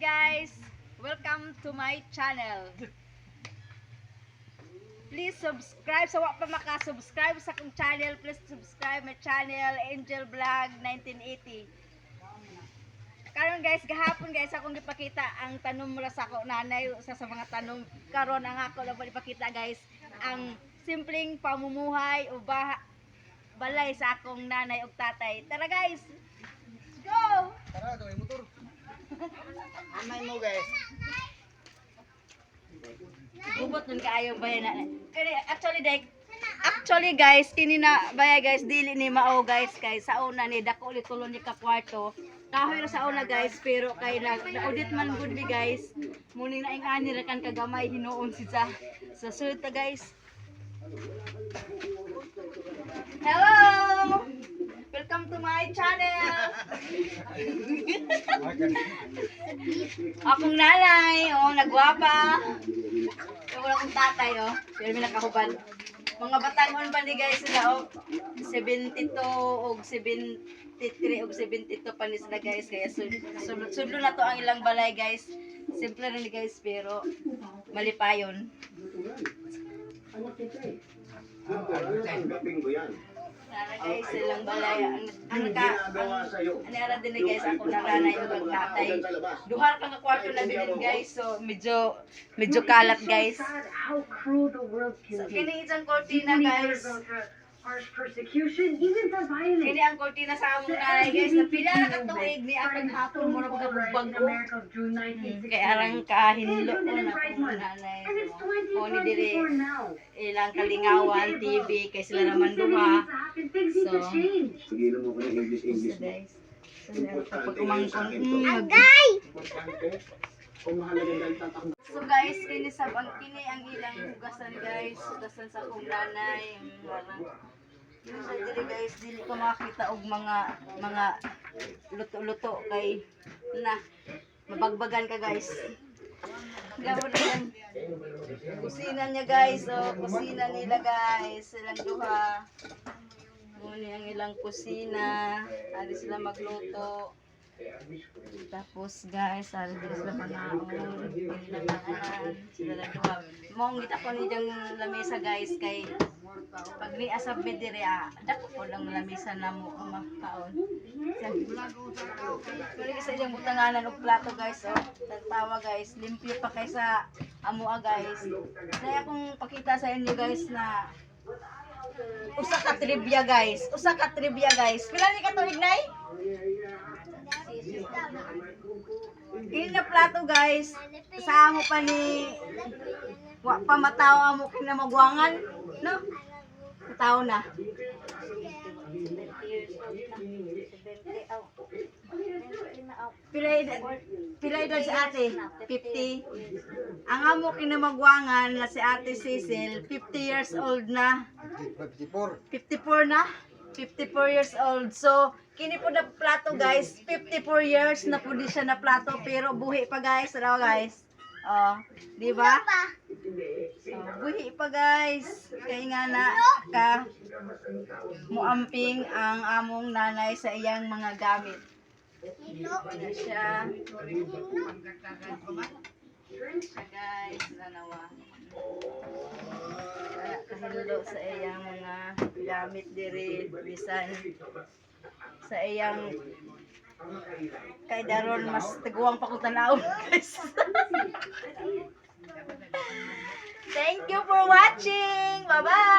guys! Welcome to my channel. Please subscribe. Sa wala pa makasubscribe sa akong channel, please subscribe my channel, Angel Vlog 1980. Karon guys, gahapon guys, akong ipakita ang tanom mula sa ako nanay sa mga tanom. Karon ang ako lang ipakita guys, ang simpleng pamumuhay o balay sa akong nanay ug tatay. Tara guys! Let's go! Tara, doon yung motor. Amay mo guys. Gubot nun kaayo bayan na. Actually guys, kini na baya guys, dili ni mao guys kay sa una ni dako ulit tulon ni ka kwarto. Kahoy ra sa una guys, pero kay na-audit man good bi guys. Muni na ingani ra kan kagamay hinuon si sa sud ta guys. Hello! Welcome to my channel. Akong nanay, oh, nagwapa. Wala akong tatay, oh. Pero may nakahubad. Mga batangon pa ni guys sila, oh. 72 og 73 og 72 pa ni sila guys. Kaya sudlo na to ang ilang balay guys. Simple rin guys, pero malipayon. Nara guys, silang balay. Ang nara din guys, ako naranay ug tatay. Duha ka nga kwarto na bilin guys, so medyo kalat guys. So, kini isang kortina guys. Kini ang kortina sa among nanay guys, na pila na katuig ni apag hapon mo na pagkabubag ko. Kaya arang kahinlo ko na akong nanay. O ni diri ilang kalingawan, TV, kay sila naman duha. So, guys. Kapag umangkon, So guys, kini ang ilang hugasan guys. Hugasan sa akong nanay. Yung sa diri guys, dili ko makita og mga luto-luto kay na mabagbagan ka guys. Gawon yan. Kusina niya guys, oh, kusina nila guys, silang duha. Muni ang ilang kusina, ali sila magluto. Tapos guys, ali sila manaon, sila manahan, sila lang duha. Mong kita ko ni dang lamesa guys kay pag ni asab mi diri dako ko lang lamesa namo makaon. Kali sa iyang butanganan og plato guys, oh. Tagtawa guys, limpyo pa kay sa amoa guys. Kaya akong pakita sa inyo guys na usa ka trivia guys. Pila ni ka tuig nay? Kini na plato guys. Sa amo pa ni wa pa mataw amo kina magwangan, no? Mataw na. Pila edad si ate? 50. Ang amo kinamagwangan na si ate Cecil, 50 years old na. 54 na? 54 years old. So, kini po na plato guys, 54 years na po di siya na plato, pero buhi pa guys. Ano guys? Oh, di ba? Buhi pa guys. Kaya nga na muamping ang among nanay sa iyang mga gamit. Ano siya? Guys, nanawa. Kahilo sa iyang mga gamit diri bisan sa iyang kay daron mas taguwang pa ko tanaw guys. Thank you for watching. Bye bye.